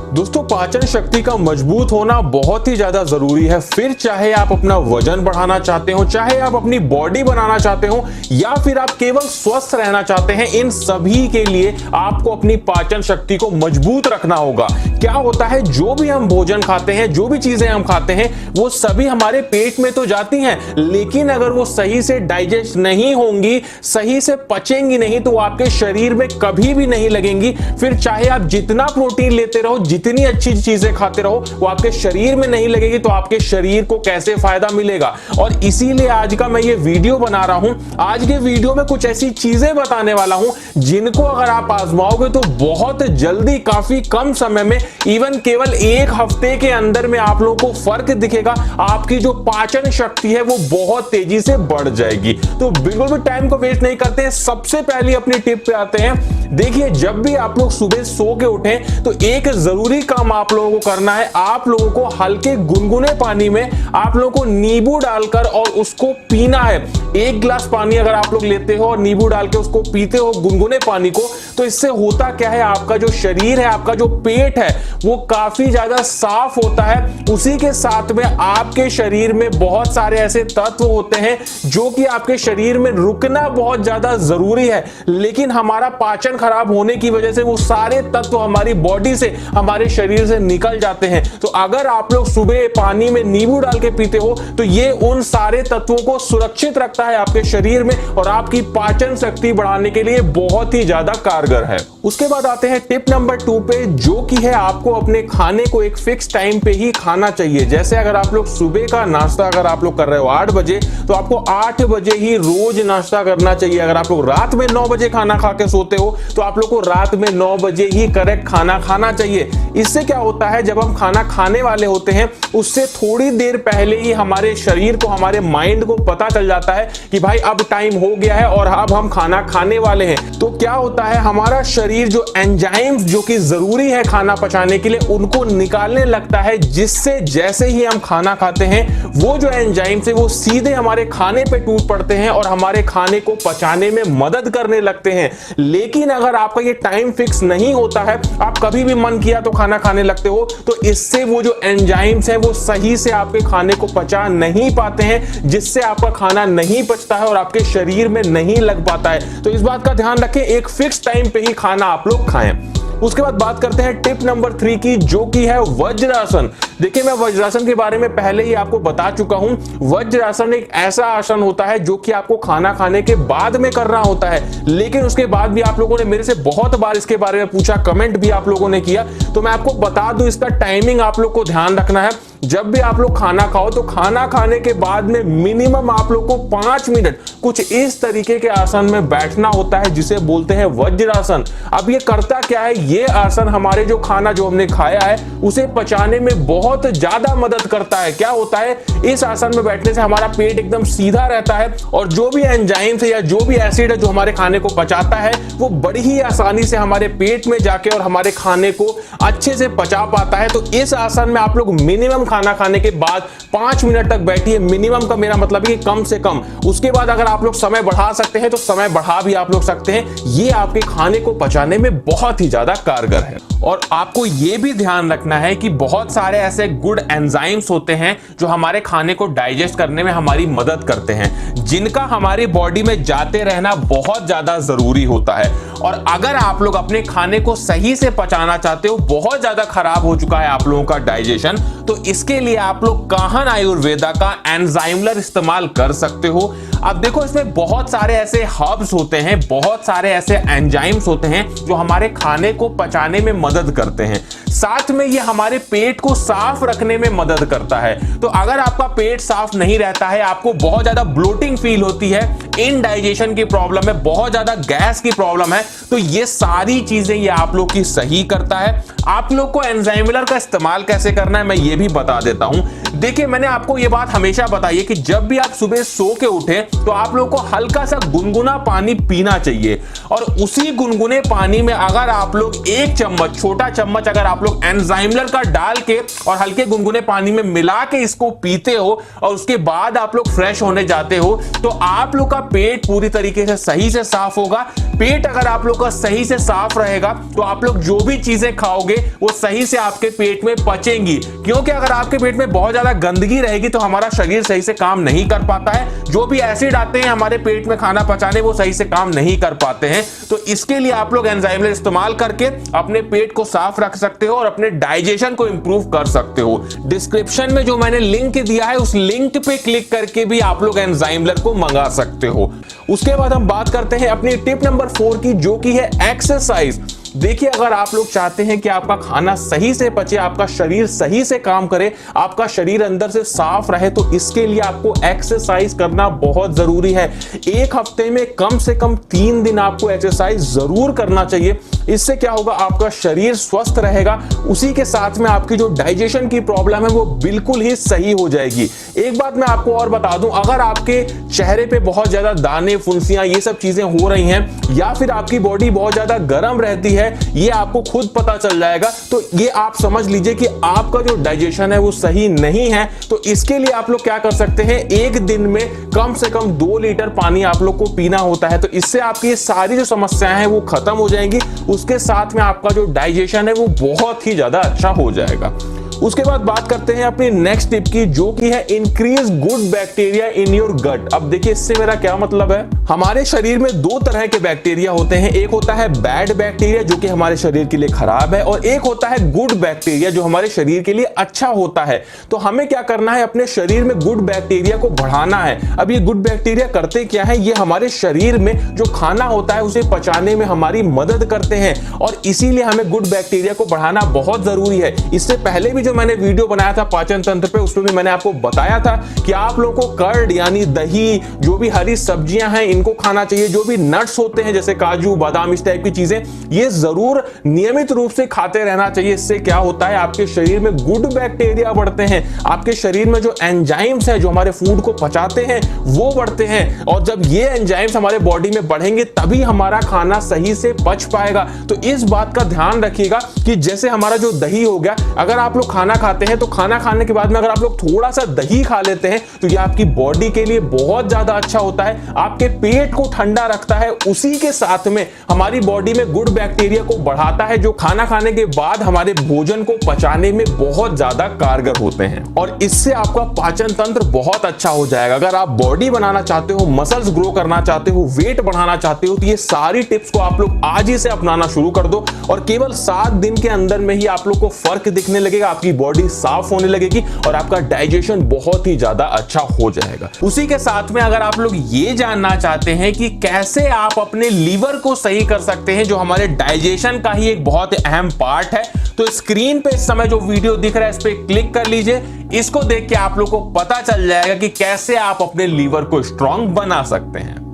दोस्तों, पाचन शक्ति का मजबूत होना बहुत ही ज्यादा जरूरी है। फिर चाहे आप अपना वजन बढ़ाना चाहते हो, चाहे आप अपनी बॉडी बनाना चाहते हो, या फिर आप केवल स्वस्थ रहना चाहते हैं, इन सभी के लिए आपको अपनी पाचन शक्ति को मजबूत रखना होगा। क्या होता है, जो भी हम भोजन खाते हैं, जो भी चीजें हम खाते हैं, वो सभी हमारे पेट में तो जाती हैं, लेकिन अगर वो सही से डाइजेस्ट नहीं होंगी, सही से पचेंगी नहीं, तो आपके शरीर में कभी भी नहीं लगेंगी। फिर चाहे आप जितना प्रोटीन लेते रहो, जितनी अच्छी चीजें खाते रहो, वो आपके शरीर में नहीं लगेगी, तो आपके शरीर को कैसे फायदा मिलेगा। और इसीलिए आज का मैं ये वीडियो बना रहा हूं। आज के वीडियो में कुछ ऐसी चीजें बताने वाला हूं जिनको अगर आप आजमाओगे तो बहुत जल्दी, काफी कम समय में, इवन केवल एक हफ्ते के अंदर में आप लोगों को फर्क दिखेगा। आपकी जो पाचन शक्ति है वो बहुत तेजी से बढ़ जाएगी। तो बिल्कुल भी टाइम को वेस्ट नहीं करते हैं, सबसे पहले अपनी टिप पे आते हैं। देखिए, जब भी आप लोग सुबह सो के उठें तो एक जरूरी काम आप लोगों को करना है। आप लोगों को हल्के गुनगुने पानी में आप लोगों को नींबू डालकर और उसको पीना है। एक गिलास पानी अगर आप लोग लेते हो और नींबू डाल के उसको पीते हो गुनगुने पानी को, तो इससे होता क्या है, आपका जो शरीर है, आपका जो पेट है, वो काफी ज्यादा साफ होता है। उसी के साथ में आपके शरीर में बहुत सारे ऐसे तत्व होते हैं जो कि आपके शरीर में रुकना बहुत ज्यादा जरूरी है, लेकिन हमारा पाचन खराब होने की वजह से वो सारे तत्व हमारी बॉडी से, हमारे शरीर से निकल जाते हैं। तो अगर आप लोग सुबह पानी में नींबू डाल के पीते हो तो ये उन सारे तत्वों को सुरक्षित रखता है आपके शरीर में और आपकी पाचन शक्ति बढ़ाने के लिए बहुत ही ज्यादा कारगर है। उसके बाद आते हैं टिप नंबर 2 पे, जो कि है आपको अपने खाने को एक फिक्स टाइम पे ही खाना चाहिए। जैसे अगर आप लोग सुबह का नाश्ता अगर आप लोग कर रहे हो 8 बजे, तो आपको 8 बजे ही रोज नाश्ता करना चाहिए। अगर आप लोग रात में 9 बजे खाना खा के सोते हो तो आप लोग को रात में 9 बजे ही करेक्ट खाना खाना चाहिए। इससे क्या होता है, जब हम खाना खाने वाले होते हैं उससे थोड़ी देर पहले ही हमारे शरीर को, हमारे माइंड को पता चल जाता है कि भाई अब टाइम हो गया है और अब हम खाना खाने वाले हैं। तो क्या होता है, हमारा शरीर जो एंजाइम्स जो कि जरूरी है खाना पचाने के लिए, उनको निकालने लगता है, जिससे जैसे ही हम खाना खाते हैं वो जो एंजाइम्स है वो सीधे हमारे खाने पे टूट पड़ते हैं और हमारे खाने को पचाने में मदद करने लगते हैं। लेकिन अगर आपका ये टाइम फिक्स नहीं होता है, आप कभी भी मन किया तो खाना खाने लगते हो, तो इससे वो जो एंजाइम्स हैं वो सही से आपके खाने को पचा नहीं पाते हैं, जिससे आपका खाना नहीं पचता है और आपके शरीर में नहीं लग पाता है। तो इस बात का ध्यान रखें, एक फिक्स टाइम पे ही खाना आप लोग खाएं। उसके बाद बात करते हैं टिप नंबर 3 की, जो कि है वज्रासन। देखिए, मैं वज्रासन के बारे में पहले ही आपको बता चुका हूं। वज्रासन एक ऐसा आसन होता है जो कि आपको खाना खाने के बाद में करना होता है, लेकिन उसके बाद भी आप लोगों ने मेरे से बहुत बार इसके बारे में पूछा, कमेंट भी आप लोगों ने किया, तो मैं आपको बता दूं, इसका टाइमिंग आप लोग को ध्यान रखना है। जब भी आप लोग खाना खाओ तो खाना खाने के बाद में मिनिमम आप लोग को 5 मिनट कुछ इस तरीके के आसन में बैठना होता है, जिसे बोलते हैं वज्रासन। अब ये करता क्या है, ये आसन हमारे जो खाना जो हमने खाया है उसे पचाने में बहुत ज्यादा मदद करता है। क्या होता है, इस आसन में बैठने से हमारा पेट एकदम सीधा रहता है और जो भी एंजाइम्स है या जो भी एसिड है जो हमारे खाने को पचाता है, वो बड़ी ही आसानी से हमारे पेट में जाके और हमारे खाने को अच्छे से पचा पाता है। तो इस आसन में आप लोग मिनिमम खाना खाने के बाद 5 मिनट तक बैठिए। मिनिमम का मेरा मतलब है कि कम से कम। उसके बाद अगर आप लोग समय बढ़ा सकते हैं तो समय बढ़ा भी आप लोग सकते हैं। ये आपके खाने को पचाने में बहुत ही ज्यादा कारगर है। और आपको ये भी ध्यान रखना है कि बहुत सारे ऐसे गुड एंजाइम्स होते हैं जो हमारे खाने को डाइजेस्ट करने में हमारी मदद करते हैं, जिनका हमारी बॉडी में जाते रहना बहुत ज्यादा जरूरी होता है। और अगर आप लोग अपने खाने को सही से पचाना चाहते हो, बहुत ज्यादा खराब हो चुका है आप लोगों का डाइजेशन, तो इसके लिए आप लोग काहन आयुर्वेदा का एंजाइमलर इस्तेमाल कर सकते हो। अब देखो, इसमें बहुत सारे ऐसे हर्ब्स होते हैं, बहुत सारे ऐसे एंजाइम्स होते हैं जो हमारे खाने को पचाने में मदद करते हैं। साथ में ये हमारे पेट को साफ रखने में मदद करता है। तो अगर आपका पेट साफ नहीं रहता है, आपको बहुत ज्यादा ब्लोटिंग फील होती है, इनडाइजेशन की प्रॉब्लम है, बहुत ज्यादा गैस की प्रॉब्लम है, तो ये सारी चीजें ये आप लोग की सही करता है। आप लोग को एंजाइमलर का इस्तेमाल कैसे करना है मैं ये भी बता देता हूं। देखिए, मैंने आपको ये बात हमेशा बताई है कि जब भी आप सुबह सो के उठे तो आप लोग को हल्का सा गुनगुना पानी पीना चाहिए, और उसी गुनगुने पानी में अगर आप लोग एक चम्मच, छोटा चम्मच अगर आप लोग एंजाइमलर का डाल के और हल्के गुनगुने पानी में मिला के इसको पीते हो और उसके बाद आप लोग फ्रेश होने जाते हो, तो आप लोग का पेट पूरी तरीके से सही से साफ होगा। पेट अगर आप लोग का सही से साफ रहेगा तो आप लोग जो भी चीजें खाओगे वो सही से आपके पेट में पचेंगी, क्योंकि अगर आपके पेट में बहुत ज्यादा गंदगी रहेगी तो हमारा शरीर सही से काम नहीं कर पाता है। जो भी एसिड आते हैं हमारे पेट में खाना पचाने, वो सही से काम नहीं कर पाते हैं। तो इसके लिए आप लोग एंजाइमलर इस्तेमाल करके अपने पेट को साफ रख सकते हो और अपने डाइजेशन को इंप्रूव कर सकते हो। डिस्क्रिप्शन में जो मैंने लिंक दिया है उस लिंक पे क्लिक करके भी आप लोग एंजाइमलर को मंगा सकते हो। उसके बाद हम बात करते हैं अपनी टिप नंबर 4 की, जो की है एक्सरसाइज। देखिए, अगर आप लोग चाहते हैं कि आपका खाना सही से पचे, आपका शरीर सही से काम करे, आपका शरीर अंदर से साफ रहे, तो इसके लिए आपको एक्सरसाइज करना बहुत जरूरी है। एक हफ्ते में कम से कम 3 दिन आपको एक्सरसाइज जरूर करना चाहिए। इससे क्या होगा, आपका शरीर स्वस्थ रहेगा, उसी के साथ में आपकी जो डाइजेशन की प्रॉब्लम है वो बिल्कुल ही सही हो जाएगी। एक बात मैं आपको और बता दूं, अगर आपके चेहरे पे बहुत ज्यादा दाने, फुंसियां, ये सब चीजें हो रही हैं, या फिर आपकी बॉडी बहुत ज्यादा गर्म रहती है, ये आपको खुद पता चल जाएगा, तो ये आप समझ लीजिए कि आपका जो डाइजेशन है वो सही नहीं है। तो इसके लिए आप लोग क्या कर सकते हैं, एक दिन में कम से कम 2 लीटर पानी आप लोग को पीना होता है। तो इससे आपकी ये सारी जो समस्याएं हैं वो खत्म हो जाएंगी, उसके साथ में आपका जो डाइजेशन है वो बहुत ही ज्यादा अच्छा हो जाएगा। उसके बाद बात करते हैं अपनी नेक्स्ट टिप की, जो की है increase good bacteria in your gut. अब देखिए, इससे मेरा क्या मतलब है, हमारे शरीर में 2 तरह के बैक्टीरिया होते हैं। एक होता है बैड बैक्टीरिया जो कि हमारे शरीर के लिए खराब है, और एक होता है गुड बैक्टीरिया जो हमारे शरीर के लिए अच्छा होता है। तो हमें क्या करना है, अपने शरीर में गुड बैक्टीरिया को बढ़ाना है। अब ये गुड बैक्टीरिया करते क्या है, ये हमारे शरीर में जो खाना होता है उसे पचाने में हमारी मदद करते हैं, और इसीलिए हमें गुड बैक्टीरिया को बढ़ाना बहुत जरूरी है। इससे पहले भी जो मैंने वीडियो बनाया था पाचन तंत्र पे, उसमें भी मैंने आपको बताया था कि आप लोगों को कर्ड यानी दही, जो भी हरी सब्जियां हैं इनको खाना चाहिए। जो भी नट्स होते हैं जैसे काजू, बादाम, इस टाइप की चीजें, ये जरूर नियमित रूप से खाते रहना चाहिए। इससे क्या होता है, आपके शरीर में गुड बैक्टीरिया बढ़ते हैं, आपके शरीर में जो एंजाइम्स हैं जो हमारे फूड को पचाते हैं वो बढ़ते हैं, और जब ये एंजाइम्स हमारे बॉडी में बढ़ेंगे तभी हमारा खाना सही से पच पाएगा। तो इस बात का ध्यान रखिएगा कि जैसे हमारा जो दही हो गया, अगर आप लोग खाना खाते हैं तो खाना खाने के बाद में अगर आप लोग थोड़ा सा दही खा लेते हैं तो ये आपकी बॉडी के लिए बहुत ज्यादा अच्छा होता है, आपके पेट को ठंडा रखता है, उसी के साथ में हमारी बॉडी में गुड बैक्टीरिया को बढ़ाता है, जो खाना खाने के बाद हमारे भोजन को पचाने में बहुत ज्यादा कारगर होते हैं, और इससे आपका पाचन तंत्र बहुत अच्छा हो जाएगा। अगर आप बॉडी बनाना चाहते हो, मसल्स ग्रो करना चाहते हो, वेट बढ़ाना चाहते हो, तो ये सारी टिप्स को आप लोग आज ही से अपनाना शुरू कर दो, और केवल 7 दिन के अंदर में ही आप लोग को फर्क दिखने लगेगा, आपकी बॉडी साफ होने लगेगी और आपका डाइजेशन बहुत ही ज्यादा अच्छा हो जाएगा। उसी के साथ में अगर आप लोग ये जानना चाहते हैं कि कैसे आप अपने लीवर को सही कर सकते हैं, जो हमारे डाइजेशन का ही एक बहुत अहम पार्ट है, तो स्क्रीन पे इस समय जो वीडियो दिख रहा है इस पे क्लिक कर लीजिए। इसको देख के आप लोग को पता चल जाएगा कि कैसे आप अपने लीवर को स्ट्रांग बना सकते हैं।